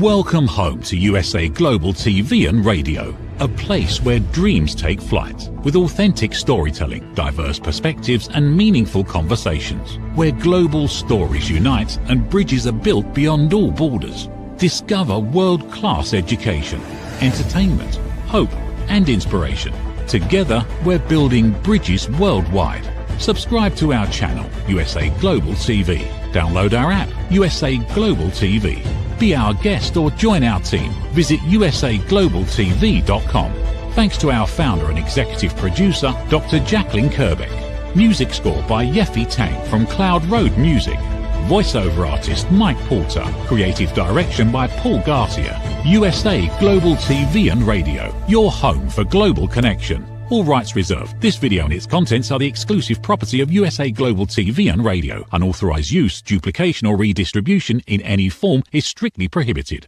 Welcome home to USA Global TV and Radio, a place where dreams take flight, with authentic storytelling, diverse perspectives and meaningful conversations, where global stories unite and bridges are built beyond all borders. Discover world-class education, entertainment, hope and inspiration. Together, we're building bridges worldwide. Subscribe to our channel, USA Global TV. Download our app, USA Global TV. Be our guest or join our team. Visit usaglobaltv.com. Thanks to our founder and executive producer, Dr. JACALYN KERBECK. Music score by Yeffy Tang from Cloud Road Music. Voiceover artist Mike Porter. Creative direction by Paul Garcia. USA Global TV and Radio. Your home for global connection. All rights reserved. This video and its contents are the exclusive property of USA Global TV and Radio. Unauthorized use, duplication or redistribution in any form is strictly prohibited.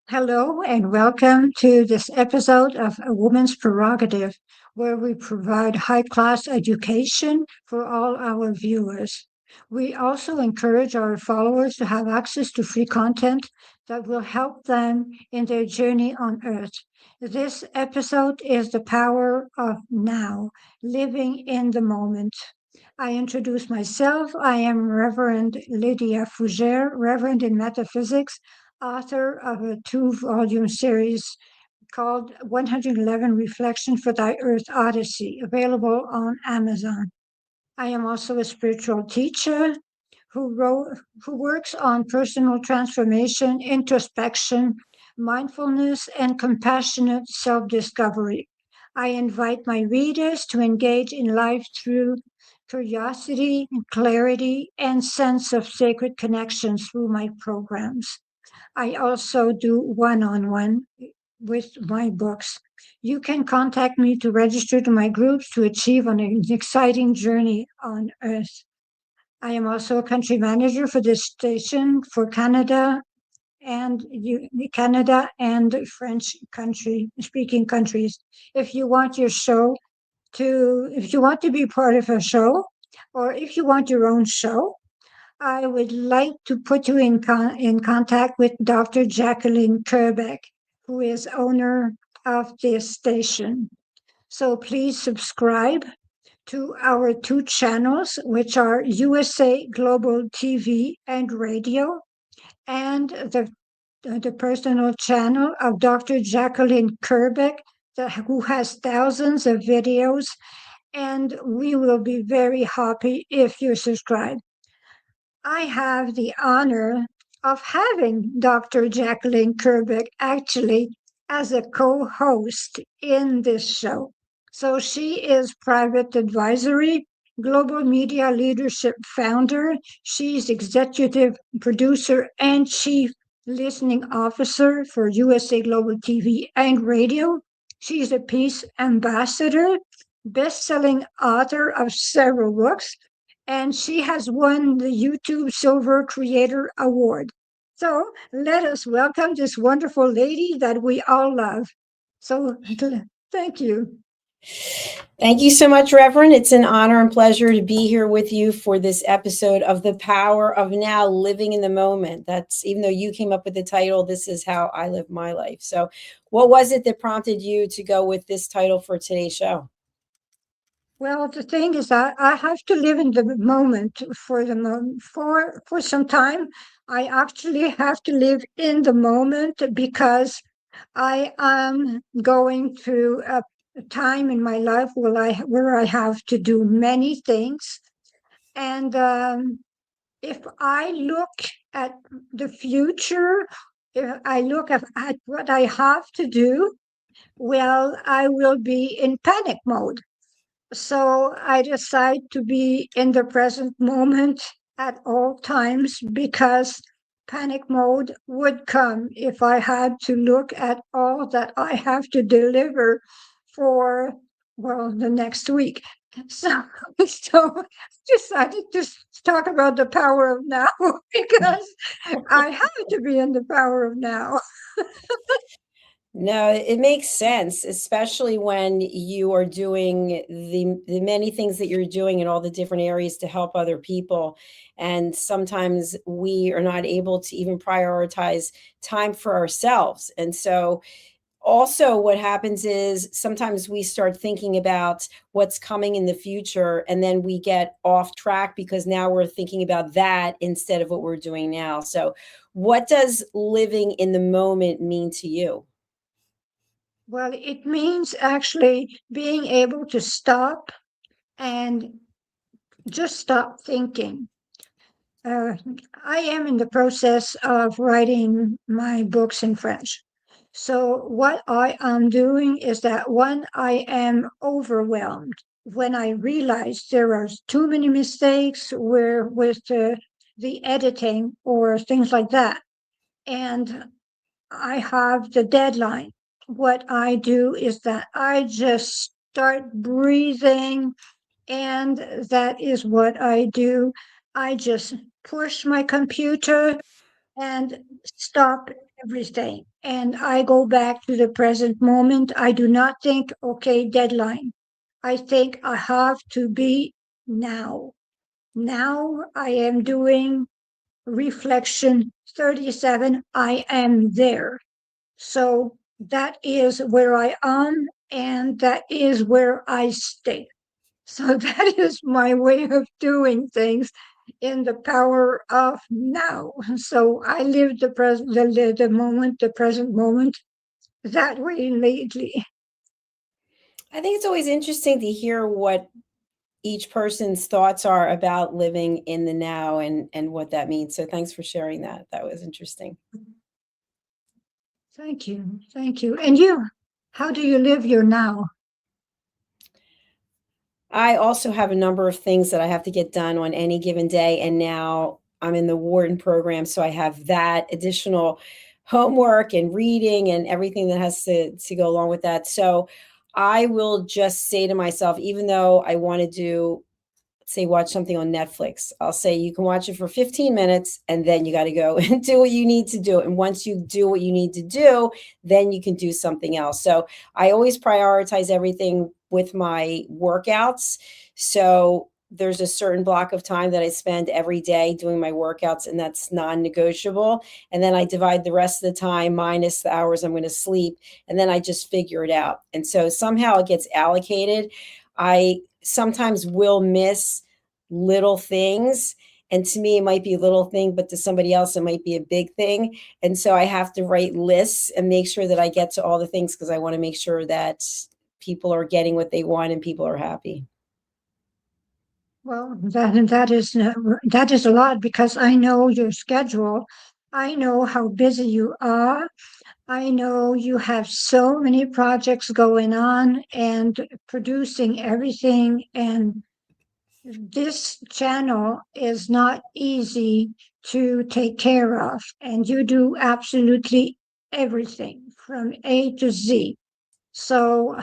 Hello and welcome to this episode of A Woman's Prerogative, where we provide high-class education for all our viewers. We also encourage our followers to have access to free content that will help them in their journey on Earth. This episode is The Power of Now, Living in the Moment. I introduce myself. I am Reverend Lydia Fougères, Reverend in Metaphysics, author of a 2-volume series called 111 Reflections for Thy Earth Odyssey, available on Amazon. I am also a spiritual teacher who works on personal transformation, introspection, mindfulness, and compassionate self-discovery. I invite my readers to engage in life through curiosity, clarity, and sense of sacred connections through my programs. I also do one-on-one with my books. You can contact me to register to my groups to achieve an exciting journey on Earth. I am also a country manager for this station for Canada and French speaking countries. If you want to be part of a show, or if you want your own show, I would like to put you in contact with Dr. JACALYN KERBECK, who is owner of this station. So please subscribe to our 2 channels, which are USA Global TV and Radio, and the personal channel of Dr. JACALYN KERBECK, who has thousands of videos, and we will be very happy if you subscribe. I have the honor of having Dr. JACALYN KERBECK actually as a co-host in this show. So she is Private Advisory, Global Media Leadership Founder. She's Executive Producer and Chief Listening Officer for USA Global TV and Radio. She's a Peace Ambassador, best-selling author of several books, and she has won the YouTube Silver Creator Award. So let us welcome this wonderful lady that we all love. So thank you. Thank you so much, Reverend. It's an honor and pleasure to be here with you for this episode of The Power of Now, Living in the Moment. That's, even though you came up with the title, this is how I live my life. So what was it that prompted you to go with this title for today's show? Well, the thing is that I have to live in the moment for some time. I actually have to live in the moment because I am going through a time in my life where I have to do many things. And if I look at the future, if I look at what I have to do, well, I will be in panic mode. So I decide to be in the present moment at all times, because panic mode would come if I had to look at all that I have to deliver for, well, the next week. So I decided to talk about the power of now, because I have to be in the power of now. No, it makes sense, especially when you are doing the many things that you're doing in all the different areas to help other people. And sometimes we are not able to even prioritize time for ourselves. And so also what happens is sometimes we start thinking about what's coming in the future, and then we get off track because now we're thinking about that instead of what we're doing now. So what does living in the moment mean to you? Well, it means actually being able to stop and just stop thinking. Uh, I am in the process of writing my books in French. So, what I am doing is that when I am overwhelmed, when I realize there are too many mistakes where with the editing or things like that, and I have the deadline, what I do is that I just start breathing, and that is what I do. I just push my computer and stop everything. And I go back to the present moment. I do not think, okay, deadline. I think I have to be now. Now I am doing reflection 37. I am there. So that is where I am, and that is where I stay. So that is my way of doing things in the power of now. So I live the present, the moment, the present moment that way lately. I think it's always interesting to hear what each person's thoughts are about living in the now and what that means. So thanks for sharing that. That was interesting. Thank you. Thank you. And you, how do you live your now? I also have a number of things that I have to get done on any given day. And now I'm in the Wharton program. So I have that additional homework and reading and everything that has to go along with that. So I will just say to myself, even though I want to do, say, watch something on Netflix, I'll say you can watch it for 15 minutes and then you got to go and do what you need to do. And once you do what you need to do, then you can do something else. So I always prioritize everything with my workouts. So there's a certain block of time that I spend every day doing my workouts, and that's non-negotiable. And then I divide the rest of the time minus the hours I'm going to sleep, and then I just figure it out. And so somehow it gets allocated. I sometimes will miss little things. And to me, it might be a little thing, but to somebody else, it might be a big thing. And so I have to write lists and make sure that I get to all the things because I want to make sure that people are getting what they want and people are happy. Well, that is a lot because I know your schedule. I know how busy you are. I know you have so many projects going on and producing everything, and this channel is not easy to take care of, and you do absolutely everything from A to Z. So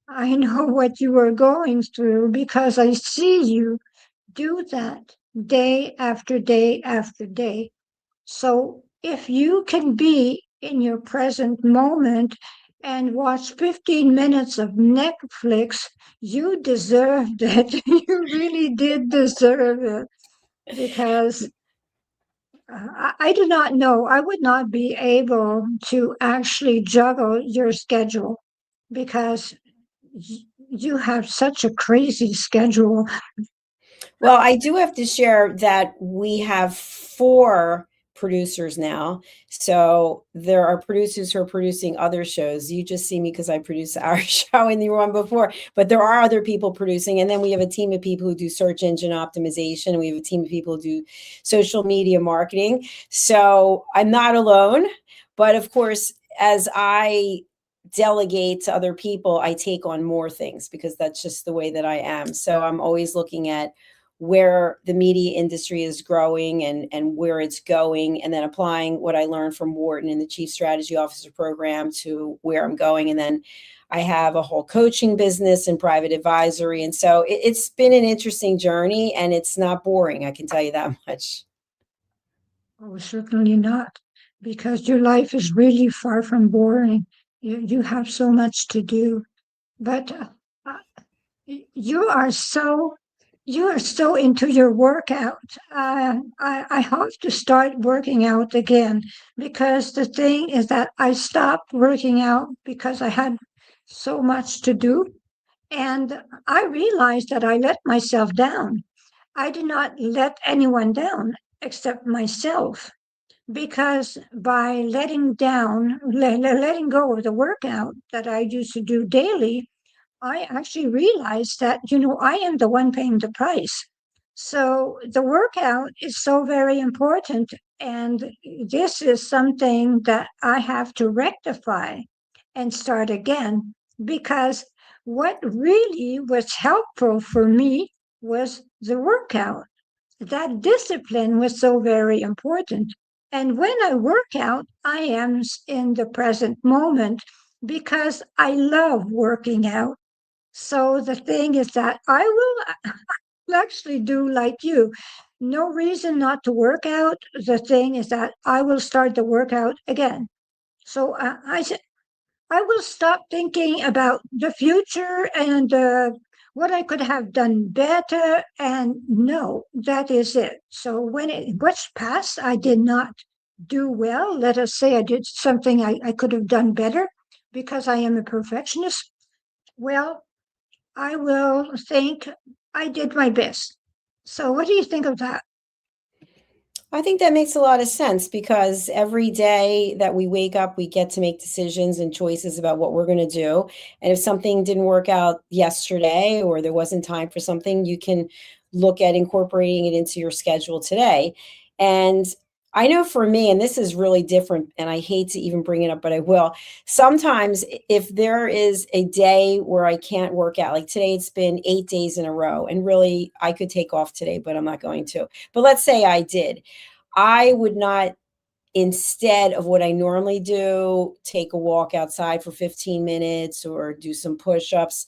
I know what you are going through because I see you do that day after day after day. So if you can be in your present moment and watch 15 minutes of Netflix, you deserved it. You really did deserve it because I do not know. I would not be able to actually juggle your schedule because you have such a crazy schedule. Well, I do have to share that we have 4 producers now. So there are producers who are producing other shows. You just see me because I produce our show in the one before, but there are other people producing. And then we have a team of people who do search engine optimization. We have a team of people who do social media marketing. So I'm not alone. But of course, as I delegate to other people, I take on more things because that's just the way that I am. So I'm always looking at where the media industry is growing and where it's going, and then applying what I learned from Wharton in the Chief Strategy Officer program to where I'm going. And then I have a whole coaching business and private advisory. And so it's been an interesting journey, and it's not boring. I can tell you that much. Oh, certainly not, because your life is really far from boring. you have so much to do, but you are so into your workout. I have to start working out again, because the thing is that I stopped working out because I had so much to do, and I realized that I let myself down. I did not let anyone down except myself, because by letting go of the workout that I used to do daily, I actually realized that, I am the one paying the price. So the workout is so very important. And this is something that I have to rectify and start again, because what really was helpful for me was the workout. That discipline was so very important. And when I work out, I am in the present moment because I love working out. So the thing is that I will actually do like you. No reason not to work out. The thing is that I will start the workout again. So I will stop thinking about the future and what I could have done better. And no, that is it. So when what's past, I did not do well. Let us say I did something I could have done better because I am a perfectionist. Well, I will think I did my best. So what do you think of that? I think that makes a lot of sense, because every day that we wake up, we get to make decisions and choices about what we're going to do. And if something didn't work out yesterday, or there wasn't time for something, you can look at incorporating it into your schedule today. And I know for me, and this is really different, and I hate to even bring it up, but I will. Sometimes if there is a day where I can't work out, like today, it's been 8 days in a row, and really I could take off today, but I'm not going to. But let's say I did. I would not, instead of what I normally do, take a walk outside for 15 minutes or do some push-ups.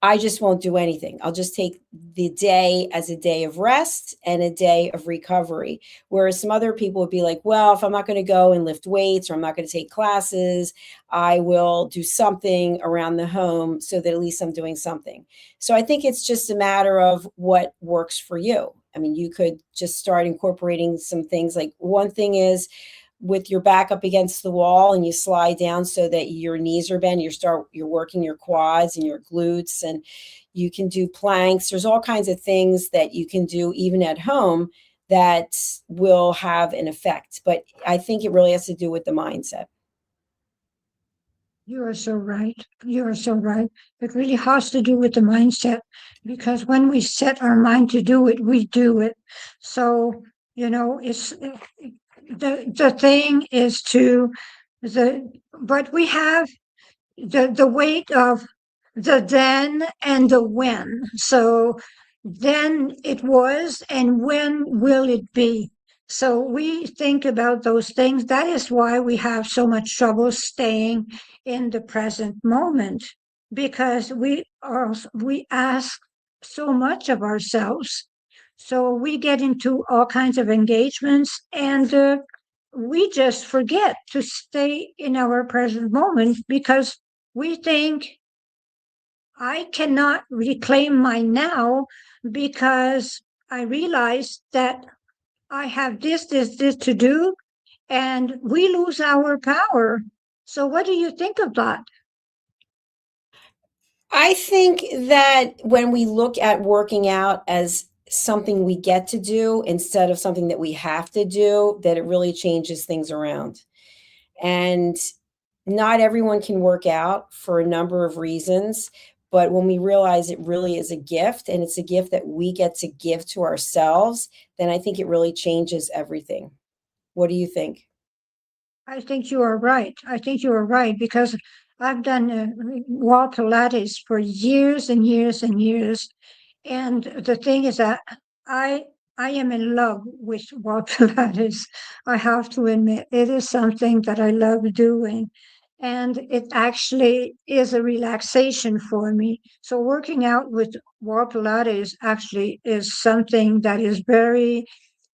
I just won't do anything. I'll just take the day as a day of rest and a day of recovery. Whereas some other people would be like, well, if I'm not going to go and lift weights, or I'm not going to take classes, I will do something around the home so that at least I'm doing something. So I think it's just a matter of what works for you. I mean, you could just start incorporating some things. Like, one thing is, with your back up against the wall and you slide down so that your knees are bent, you're working your quads and your glutes, and you can do planks. There's all kinds of things that you can do even at home that will have an effect. But I think it really has to do with the mindset. You are so right. You are so right. It really has to do with the mindset, because when we set our mind to do it, we do it. So, it's the thing is but we have the weight of the then and the when. So then it was, and when will it be? So we think about those things. That is why we have so much trouble staying in the present moment, because we ask so much of ourselves. So we get into all kinds of engagements, and we just forget to stay in our present moment, because we think, I cannot reclaim my now because I realize that I have this to do, and we lose our power. So what do you think of that? I think that when we look at working out as something we get to do instead of something that we have to do, that it really changes things around. And not everyone can work out for a number of reasons. But when we realize it really is a gift, and it's a gift that we get to give to ourselves, then I think it really changes everything. What do you think? I think you are right. I think you are right, because I've done wall Pilates for years and years and years. And the thing is that I I am in love with wall Pilates. I have to admit, it is something that I love doing. And it actually is a relaxation for me. So working out with wall Pilates actually is something that is very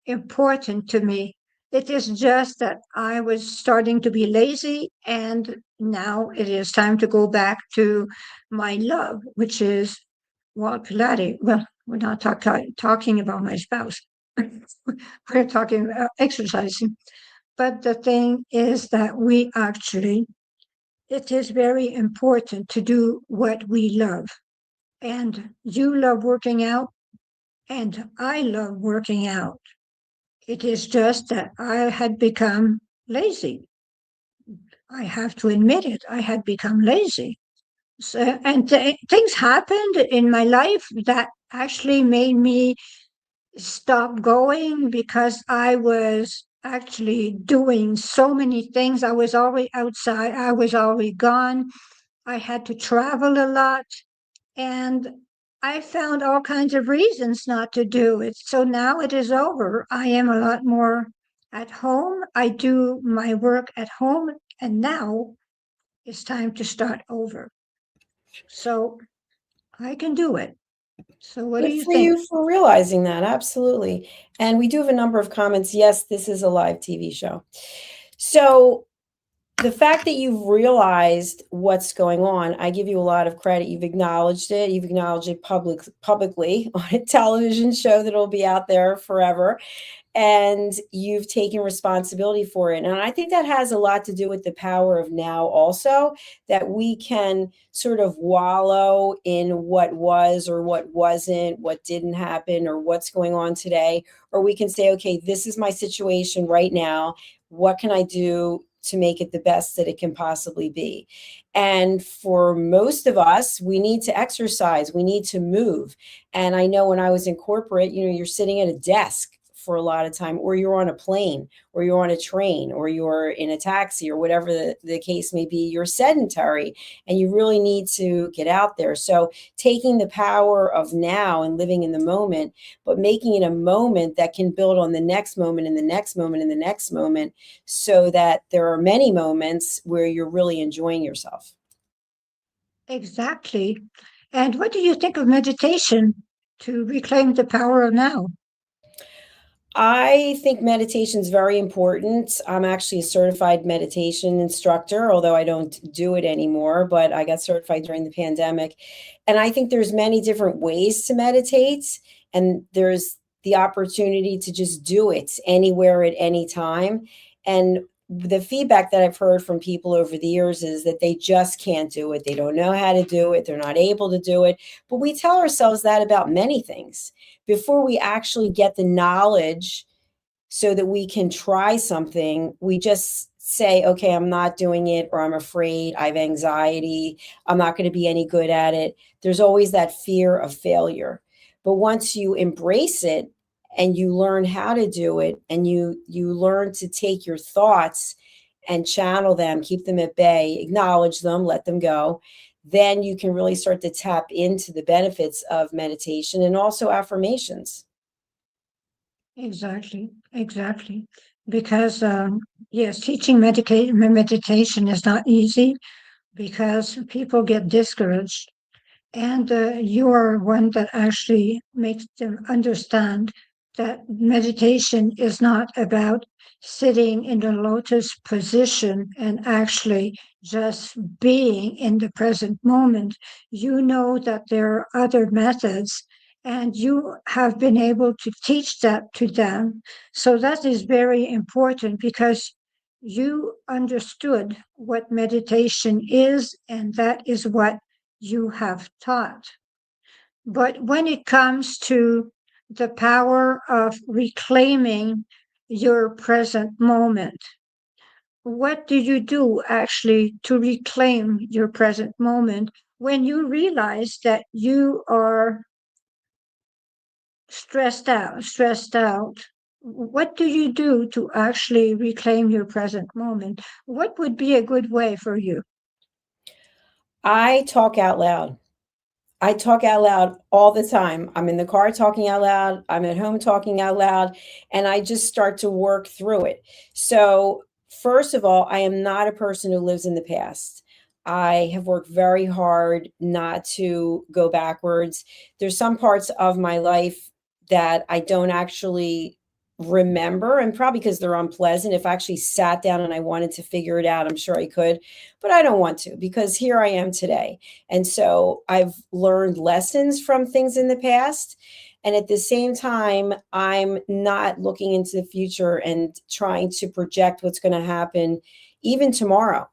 important to me. It is just that I was starting to be lazy, and now it is time to go back to my love, which is wall Pilates. Well, we're not talking about my spouse. We're talking about exercising. But the thing is that it is very important to do what we love. And you love working out, and I love working out. It is just that I had become lazy. I have to admit it. I had become lazy. So, and things happened in my life that actually made me stop going because I was actually doing so many things. I was already outside, I was already gone. I had to travel a lot, and I found all kinds of reasons not to do it. So now it is over. I am a lot more at home. I do my work at home, and now it's time to start over. So I can do it. So what do Good you for think? you for realizing that. Absolutely. And we do have a number of comments. Yes, this is a live TV show. So the fact that you've realized what's going on, I give you a lot of credit. You've acknowledged it. You've acknowledged it publicly on a television show that'll be out there forever. And you've taken responsibility for it. And I think that has a lot to do with the power of now also, that we can sort of wallow in what was or what wasn't, what didn't happen or what's going on today. Or we can say, okay, this is my situation right now. What can I do to make it the best that it can possibly be? And for most of us, we need to exercise, we need to move. And I know when I was in corporate, you're sitting at a desk for a lot of time, or you're on a plane, or you're on a train, or you're in a taxi, or whatever the case may be. You're sedentary and you really need to get out there. So taking the power of now and living in the moment, but making it a moment that can build on the next moment and the next moment and the next moment, so that there are many moments where you're really enjoying yourself. Exactly. And what do you think of meditation to reclaim the power of now? I think meditation is very important. I'm actually a certified meditation instructor, although I don't do it anymore, but I got certified during the pandemic. And I think there's many different ways to meditate, and there's the opportunity to just do it anywhere at any time. And the feedback that I've heard from people over the years is that they just can't do it. They don't know how to do it. They're not able to do it. But we tell ourselves that about many things before we actually get the knowledge so that we can try something. We just say, okay, I'm not doing it, or I'm afraid, I have anxiety, I'm not going to be any good at it. There's always that fear of failure. But once you embrace it and you learn how to do it, and you learn to take your thoughts and channel them, keep them at bay, acknowledge them, let them go, then you can really start to tap into the benefits of meditation and also affirmations. Exactly, exactly. Because, yes, teaching meditation is not easy because people get discouraged. And you are one that actually makes them understand that meditation is not about sitting in the lotus position and actually just being in the present moment. You know that there are other methods, and you have been able to teach that to them. So that is very important because you understood what meditation is, and that is what you have taught. But when it comes to the power of reclaiming your present moment, what do you do actually to reclaim your present moment when you realize that you are stressed out, stressed out? What do you do to actually reclaim your present moment? What would be a good way for you? I talk out loud. I talk out loud all the time. I'm in the car talking out loud. I'm at home talking out loud, and I just start to work through it. So, first of all, I am not a person who lives in the past. I have worked very hard not to go backwards. There's some parts of my life that I don't actually remember, and probably because they're unpleasant. If I actually sat down and I wanted to figure it out, I'm sure I could, but I don't want to, because here I am today. And so I've learned lessons from things in the past. And at the same time, I'm not looking into the future and trying to project what's going to happen even tomorrow.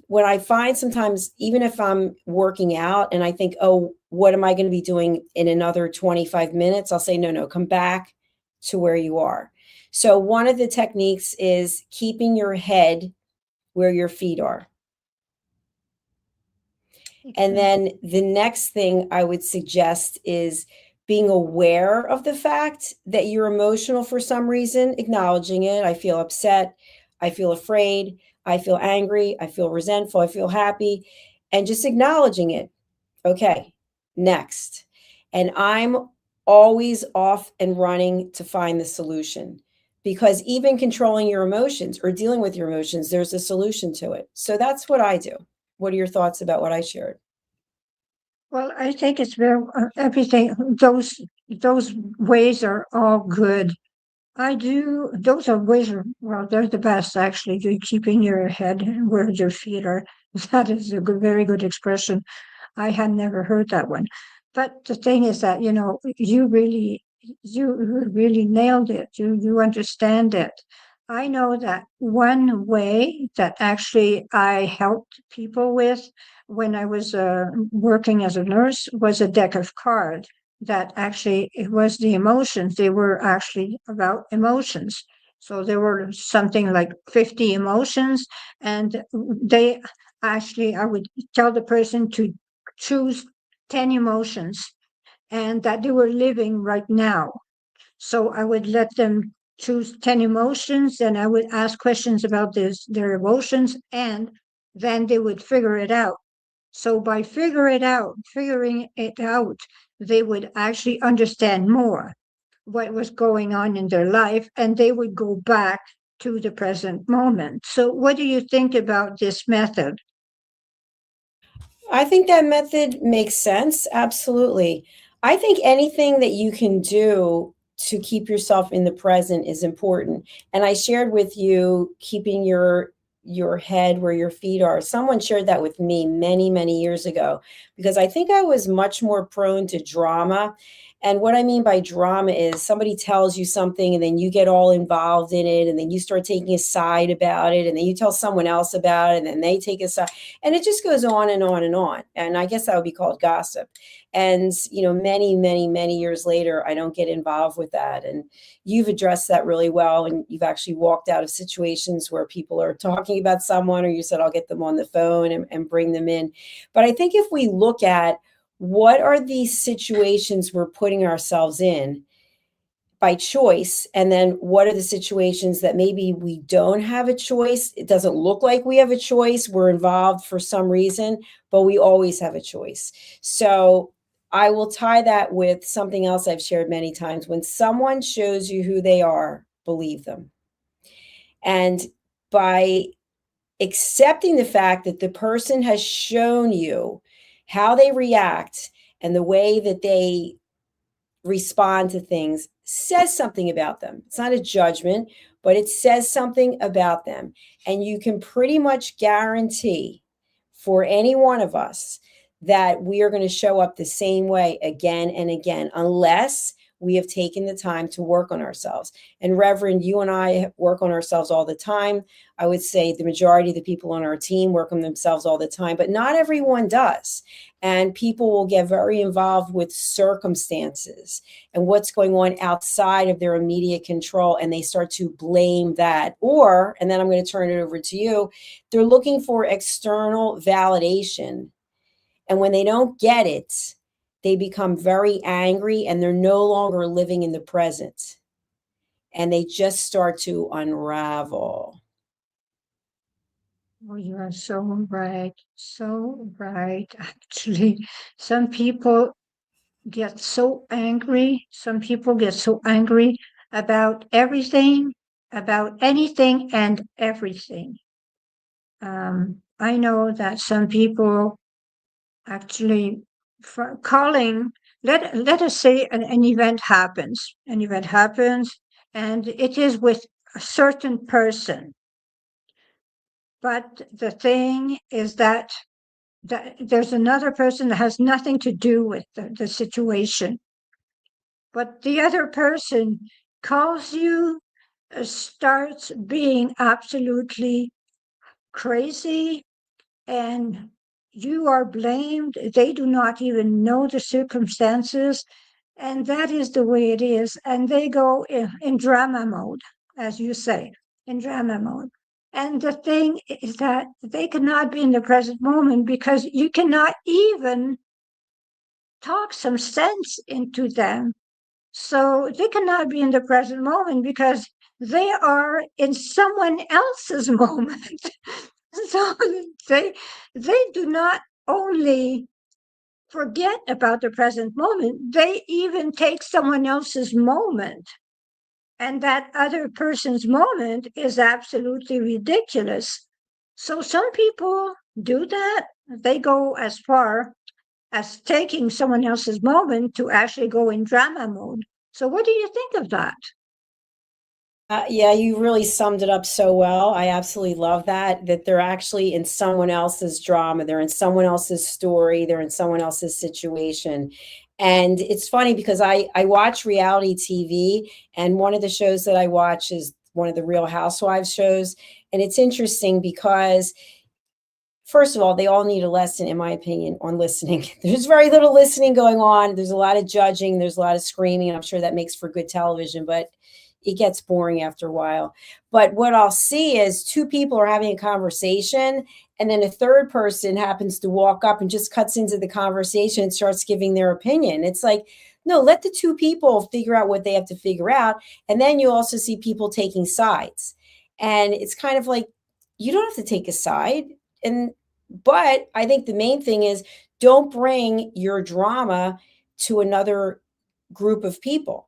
When I find sometimes, even if I'm working out and I think, oh, what am I going to be doing in another 25 minutes? I'll say, no, come back to where you are. So one of the techniques is keeping your head where your feet are. And then the next thing I would suggest is being aware of the fact that you're emotional for some reason, acknowledging it. I feel upset. I feel afraid. I feel angry. I feel resentful. I feel happy. And just acknowledging it. Okay, next. And I'm always off and running to find the solution, because even controlling your emotions or dealing with your emotions, there's a solution to it. So that's what I do. What are your thoughts about what I shared? Well, I think it's very everything. Those ways are all good. I do. Those are ways. Well, they're the best actually. To keeping your head where your feet are. That is a good, very good expression. I had never heard that one. But the thing is that you really nailed it. You understand it. I know that one way that actually I helped people with when I was working as a nurse was a deck of cards that actually it was the emotions. They were actually about emotions. So there were something like 50 emotions, and they actually, I would tell the person to choose 10 emotions and that they were living right now. So I would let them choose 10 emotions, and I would ask questions about their emotions, and then they would figure it out. So by figuring it out, they would actually understand more what was going on in their life, and they would go back to the present moment. So what do you think about this method? I think that method makes sense. Absolutely. I think anything that you can do to keep yourself in the present is important. And I shared with you keeping your head where your feet are. Someone shared that with me many, many years ago, because I think I was much more prone to drama. And what I mean by drama is somebody tells you something and then you get all involved in it, and then you start taking a side about it, and then you tell someone else about it and then they take a side, and it just goes on and on and on. And I guess that would be called gossip. And many, many, many years later, I don't get involved with that. And you've addressed that really well, and you've actually walked out of situations where people are talking about someone, or you said, I'll get them on the phone and bring them in. But I think if we look at what are these situations we're putting ourselves in by choice, and then what are the situations that maybe we don't have a choice? It doesn't look like we have a choice. We're involved for some reason, but we always have a choice. So I will tie that with something else I've shared many times. When someone shows you who they are, believe them. And by accepting the fact that the person has shown you how they react and the way that they respond to things says something about them. It's not a judgment, but it says something about them. And you can pretty much guarantee for any one of us that we are going to show up the same way again and again, unless we have taken the time to work on ourselves. And Reverend, you and I work on ourselves all the time. I would say the majority of the people on our team work on themselves all the time, but not everyone does. And people will get very involved with circumstances and what's going on outside of their immediate control, and they start to blame that. Or, and then I'm going to turn it over to you, they're looking for external validation. And when they don't get it, they become very angry, and they're no longer living in the present. And they just start to unravel. Oh, you are so right. So right. Actually, some people get so angry. Some people get so angry about everything, about anything and everything. I know that some people actually calling, let us say an event happens. An event happens, and it is with a certain person. But the thing is that there's another person that has nothing to do with the situation. But the other person calls you, starts being absolutely crazy, and you are blamed. They do not even know the circumstances, and that is the way it is. And they go in drama mode, as you say, in drama mode. And the thing is that they cannot be in the present moment because you cannot even talk some sense into them. So they cannot be in the present moment because they are in someone else's moment. So they they do not only forget about the present moment, they even take someone else's moment. And that other person's moment is absolutely ridiculous. So some people do that. They go as far as taking someone else's moment to actually go in drama mode. So what do you think of that? Yeah, you really summed it up so well. I absolutely love that they're actually in someone else's drama. They're in someone else's story. They're in someone else's situation. And it's funny because I watch reality TV, and one of the shows that I watch is one of the Real Housewives shows. And it's interesting because, first of all, they all need a lesson, in my opinion, on listening. There's very little listening going on. There's a lot of judging. There's a lot of screaming. And I'm sure that makes for good television, but it gets boring after a while. But what I'll see is two people are having a conversation, and then a third person happens to walk up and just cuts into the conversation and starts giving their opinion. It's like, no, let the two people figure out what they have to figure out. And then you also see people taking sides. And it's kind of like, you don't have to take a side. But I think the main thing is, don't bring your drama to another group of people.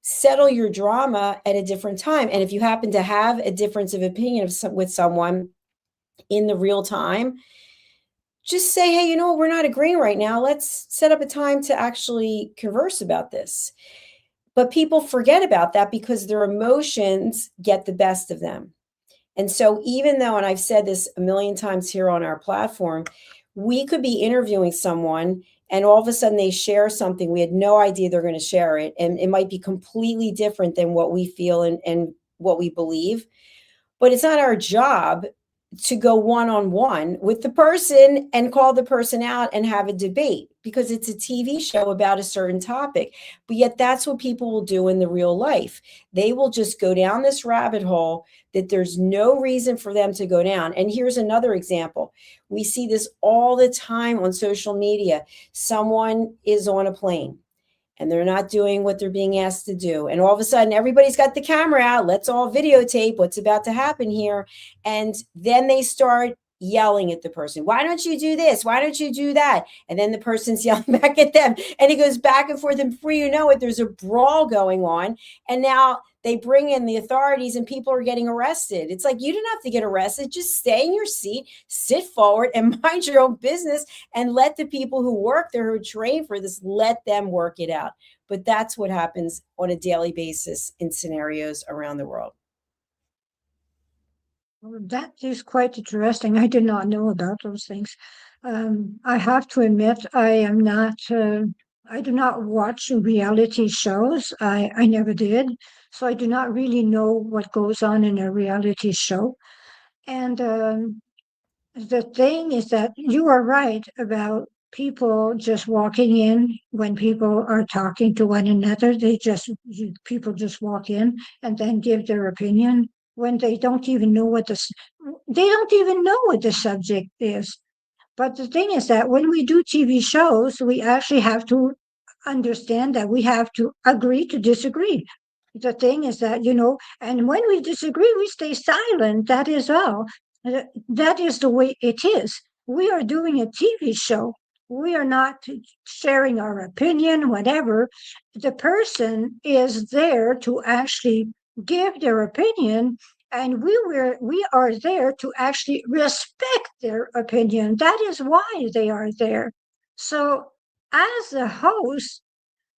Settle your drama at a different time. And if you happen to have a difference of opinion with someone in the real time, just say, hey, you know what, we're not agreeing right now. Let's set up a time to actually converse about this. But people forget about that because their emotions get the best of them. And so even though, and I've said this a million times here on our platform, we could be interviewing someone and all of a sudden they share something. We had no idea they're going to share it. And it might be completely different than what we feel and what we believe. But it's not our job to go one-on-one with the person and call the person out and have a debate, because it's a TV show about a certain topic. But yet that's what people will do in the real life. They will just go down this rabbit hole that there's no reason for them to go down. And here's another example. We see this all the time on social media. Someone is on a plane and they're not doing what they're being asked to do. And all of a sudden, everybody's got the camera out. Let's all videotape what's about to happen here. And then they start yelling at the person. Why don't you do this? Why don't you do that? And then the person's yelling back at them. And it goes back and forth. And before you know it, there's a brawl going on. And now they bring in the authorities and people are getting arrested. It's like, you don't have to get arrested. Just stay in your seat, sit forward and mind your own business, and let the people who work there, who are trained for this, let them work it out. But that's what happens on a daily basis in scenarios around the world. Well, that is quite interesting. I did not know about those things. I have to admit, I do not watch reality shows. I never did. So I do not really know what goes on in a reality show. And the thing is that you are right about people just walking in when people are talking to one another. People just walk in and then give their opinion when they don't even know what the subject is. But the thing is that when we do TV shows, we actually have to understand that we have to agree to disagree. The thing is that, and when we disagree, we stay silent. That is all. That is the way it is. We are doing a TV show. We are not sharing our opinion, whatever. The person is there to actually give their opinion, and we are there to actually respect their opinion. That is why they are there. So as a host,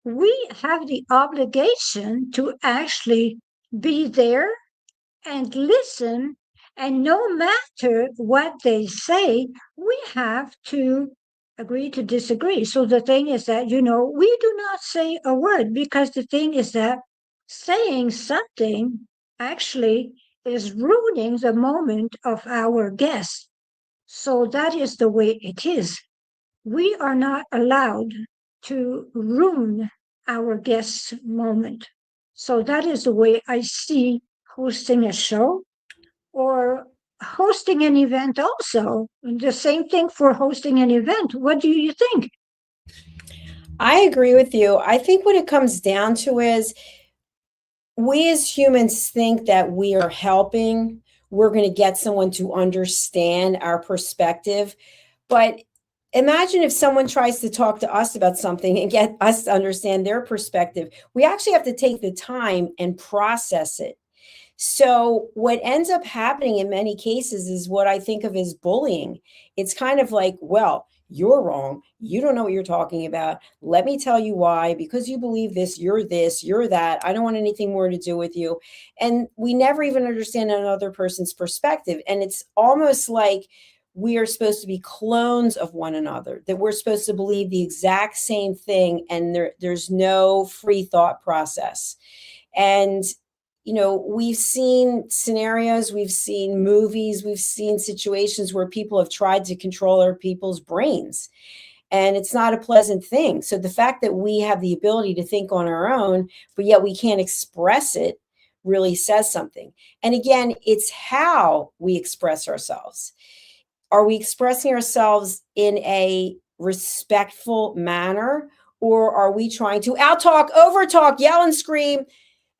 we have the obligation to actually be there and listen. And no matter what they say, we have to agree to disagree. So the thing is that, we do not say a word, because the thing is that saying something actually is ruining the moment of our guest. So that is the way it is. We are not allowed to ruin our guest's moment. So that is the way I see hosting a show, or hosting an event also. The same thing for hosting an event. What do you think? I agree with you. I think what it comes down to is we as humans think that we are helping, we're going to get someone to understand our perspective. But imagine if someone tries to talk to us about something and get us to understand their perspective. We actually have to take the time and process it. So what ends up happening in many cases is what I think of as bullying. It's kind of like, well, you're wrong. You don't know what you're talking about. Let me tell you why. Because you believe this, you're that. I don't want anything more to do with you. And we never even understand another person's perspective. And it's almost like we are supposed to be clones of one another, that we're supposed to believe the exact same thing. And there's no free thought process. And we've seen scenarios, we've seen movies, we've seen situations where people have tried to control other people's brains. And it's not a pleasant thing. So the fact that we have the ability to think on our own, but yet we can't express it, really says something. And again, it's how we express ourselves. Are we expressing ourselves in a respectful manner, or are we trying to out-talk, over-talk, yell and scream?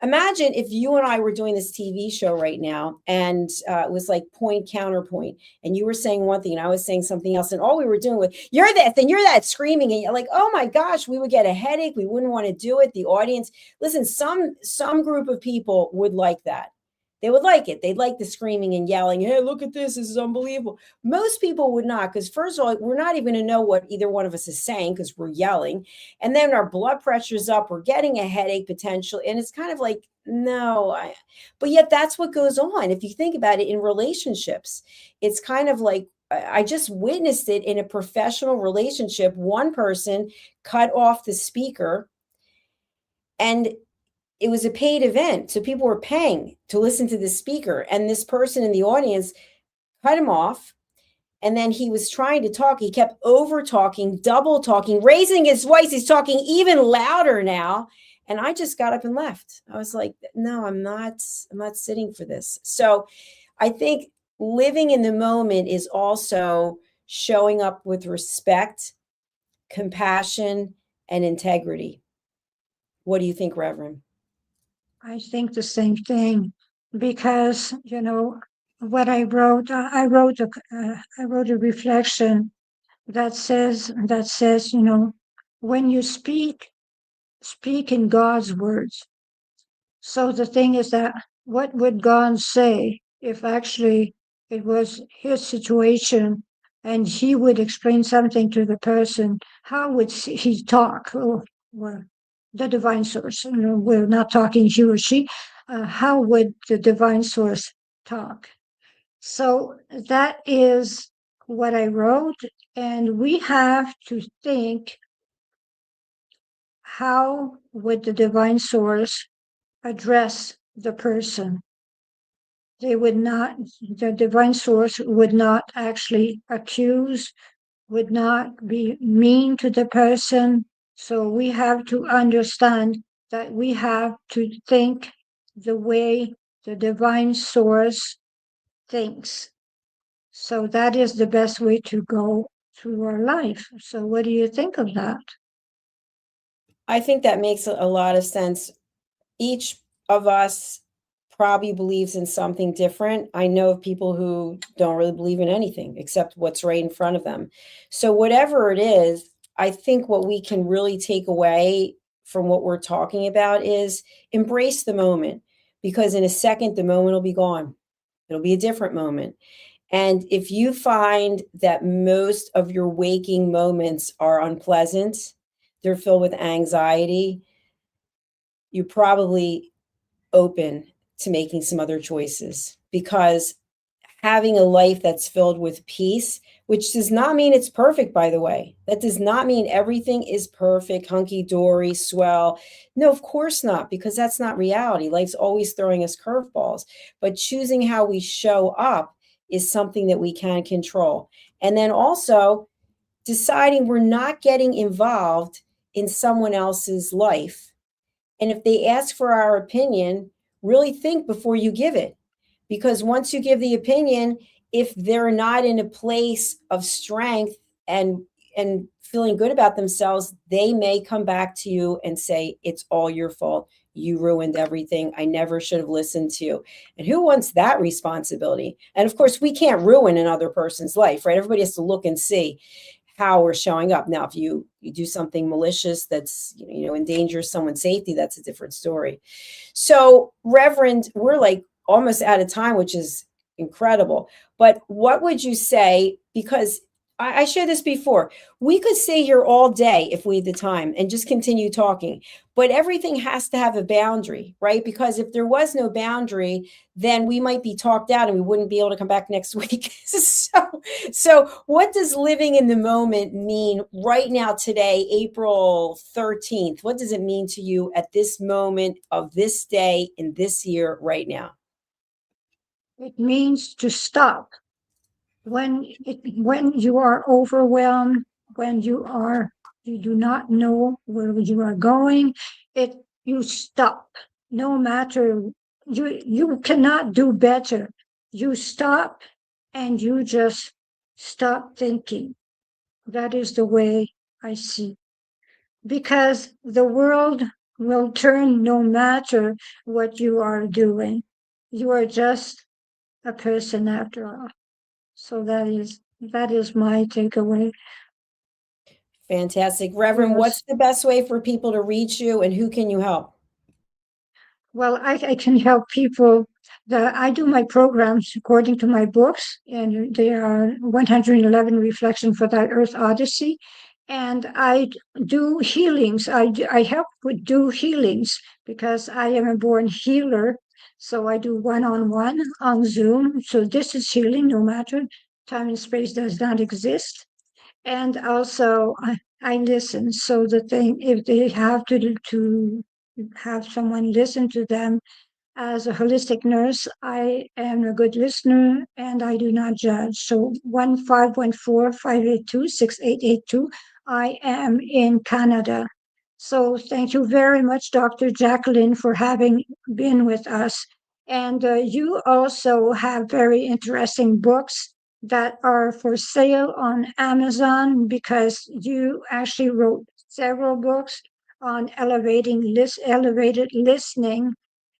Imagine if you and I were doing this TV show right now, and it was like point counterpoint, and you were saying one thing and I was saying something else, and all we were doing was, you're this and you're that, screaming, and you're like, oh my gosh, we would get a headache. We wouldn't want to do it. The audience, listen, some group of people would like that. They would like it. They'd like the screaming and yelling. Hey, look at this. This is unbelievable. Most people would not, because first of all, we're not even going to know what either one of us is saying because we're yelling. And then our blood pressure's up. We're getting a headache potential. And it's kind of like, no. But yet that's what goes on. If you think about it in relationships, it's kind of like, I just witnessed it in a professional relationship. One person cut off the speaker, and it was a paid event. So people were paying to listen to the speaker. And this person in the audience cut him off. And then he was trying to talk. He kept over talking, double talking, raising his voice. He's talking even louder now. And I just got up and left. I was like, no, I'm not sitting for this. So I think living in the moment is also showing up with respect, compassion, and integrity. What do you think, Reverend? I think the same thing, because what I wrote. I wrote a reflection that says when you speak in God's words. So the thing is that, what would God say if actually it was his situation and he would explain something to the person? How would he talk? Well, the divine source, we're not talking he or she. How would the divine source talk? So that is what I wrote. And we have to think, how would the divine source address the person? The divine source would not actually accuse, would not be mean to the person. So we have to understand that we have to think the way the divine source thinks. So that is the best way to go through our life. So what do you think of that? I think that makes a lot of sense. Each of us probably believes in something different. I know of people who don't really believe in anything except what's right in front of them. So whatever it is, I think what we can really take away from what we're talking about is embrace the moment, because in a second, the moment will be gone. It'll be a different moment. And if you find that most of your waking moments are unpleasant, they're filled with anxiety, you probably open to making some other choices, because having a life that's filled with peace, which does not mean it's perfect, by the way. That does not mean everything is perfect, hunky-dory, swell. No, of course not, because that's not reality. Life's always throwing us curveballs. But choosing how we show up is something that we can control. And then also deciding we're not getting involved in someone else's life. And if they ask for our opinion, really think before you give it. Because once you give the opinion, if they're not in a place of strength and feeling good about themselves, they may come back to you and say, it's all your fault. You ruined everything. I never should have listened to you. And who wants that responsibility? And of course, we can't ruin another person's life, right? Everybody has to look and see how we're showing up. Now, if you do something malicious that's, endangers someone's safety, that's a different story. So, Reverend, we're like almost out of time, which is incredible. But what would you say, because I shared this before, we could stay here all day if we had the time and just continue talking, but everything has to have a boundary, right? Because if there was no boundary, then we might be talked out and we wouldn't be able to come back next week. So what does living in the moment mean right now, today, April 13th? What does it mean to you at this moment of this day in this year right now? It means to stop. When you are overwhelmed, when you do not know where you are going, you stop. No matter, you cannot do better. You stop and you just stop thinking. That is the way I see. Because the world will turn no matter what you are doing. You are just a person after all. So that is my takeaway. Fantastic. Reverend, Yes. What's the best way for people to reach you and who can you help? Well, I can help people. I do my programs according to my books, and they are 111 Reflection for Thy Earth Odyssey. And I do healings. I help do healings because I am a born healer. So I do one-on-one on Zoom. So this is healing, no matter. Time and space does not exist. And also I listen. So if they have to have someone listen to them, as a holistic nurse, I am a good listener and I do not judge. So 1514-582-6882. I am in Canada. So thank you very much, Dr. JACALYN, for having been with us. And you also have very interesting books that are for sale on Amazon, because you actually wrote several books on elevated listening.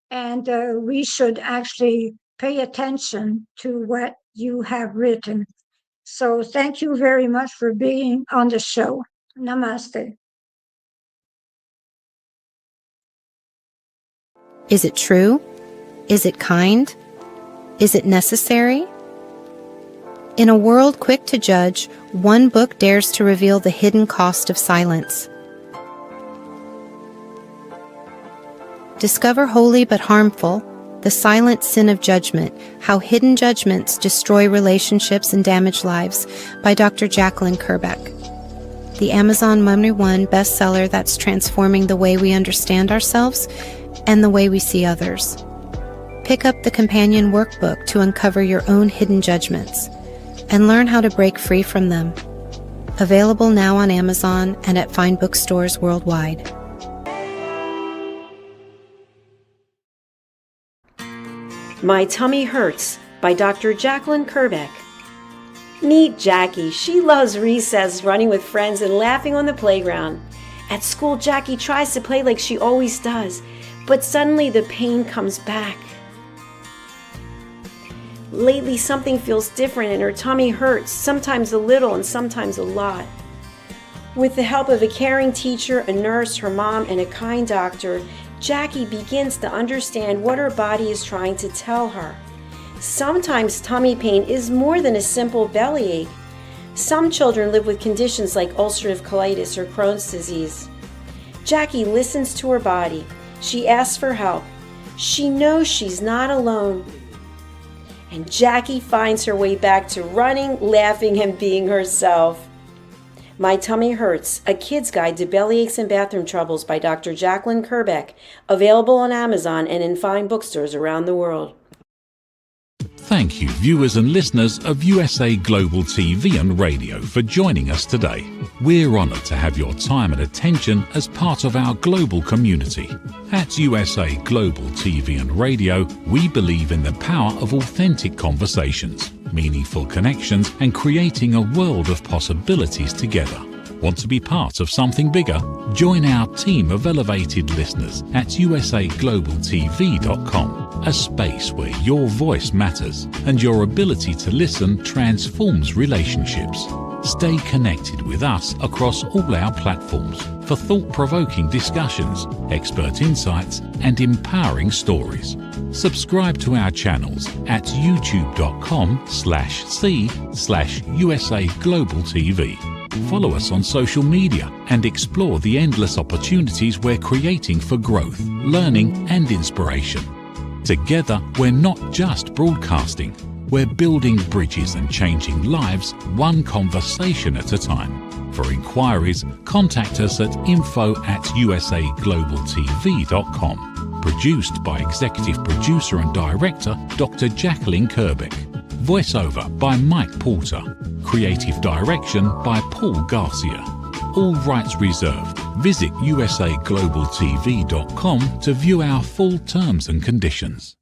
And we should actually pay attention to what you have written. So thank you very much for being on the show. Namaste. Is it true? Is it kind? Is it necessary? In a world quick to judge, one book dares to reveal the hidden cost of silence. Discover Holy but Harmful, The Silent Sin of Judgment, How Hidden Judgments Destroy Relationships and Damage Lives by Dr. JACALYN KERBECK. The Amazon #1 bestseller that's transforming the way we understand ourselves and the way we see others. Pick up the companion workbook to uncover your own hidden judgments and learn how to break free from them. Available now on Amazon and at fine bookstores worldwide. My Tummy Hurts by Dr. JACALYN KERBECK. Meet Jackie. She loves recess, running with friends and laughing on the playground. At school, Jackie tries to play like she always does, but suddenly the pain comes back. Lately, something feels different and her tummy hurts, sometimes a little and sometimes a lot. With the help of a caring teacher, a nurse, her mom, and a kind doctor, Jackie begins to understand what her body is trying to tell her. Sometimes tummy pain is more than a simple bellyache. Some children live with conditions like ulcerative colitis or Crohn's disease. Jackie listens to her body. She asks for help. She knows she's not alone. And Jackie finds her way back to running, laughing, and being herself. My Tummy Hurts, A Kid's Guide to Bellyaches and Bathroom Troubles by Dr. JACALYN KERBECK, available on Amazon and in fine bookstores around the world. Thank you, viewers and listeners of USA Global TV and Radio, for joining us today. We're honoured to have your time and attention as part of our global community. At USA Global TV and Radio, we believe in the power of authentic conversations, meaningful connections, and creating a world of possibilities together. Want to be part of something bigger? Join our team of elevated listeners at usaglobaltv.com, a space where your voice matters and your ability to listen transforms relationships. Stay connected with us across all our platforms for thought-provoking discussions, expert insights, and empowering stories. Subscribe to our channels at youtube.com/c/USAGlobalTV. Follow us on social media and explore the endless opportunities we're creating for growth, learning, and inspiration. Together, we're not just broadcasting, we're building bridges and changing lives one conversation at a time. For inquiries, contact us at info@usaglobaltv.com. Produced by Executive Producer and Director Dr. JACALYN KERBECK. Voiceover by Mike Porter. Creative direction by Paul Garcia. All rights reserved. Visit usaglobaltv.com to view our full terms and conditions.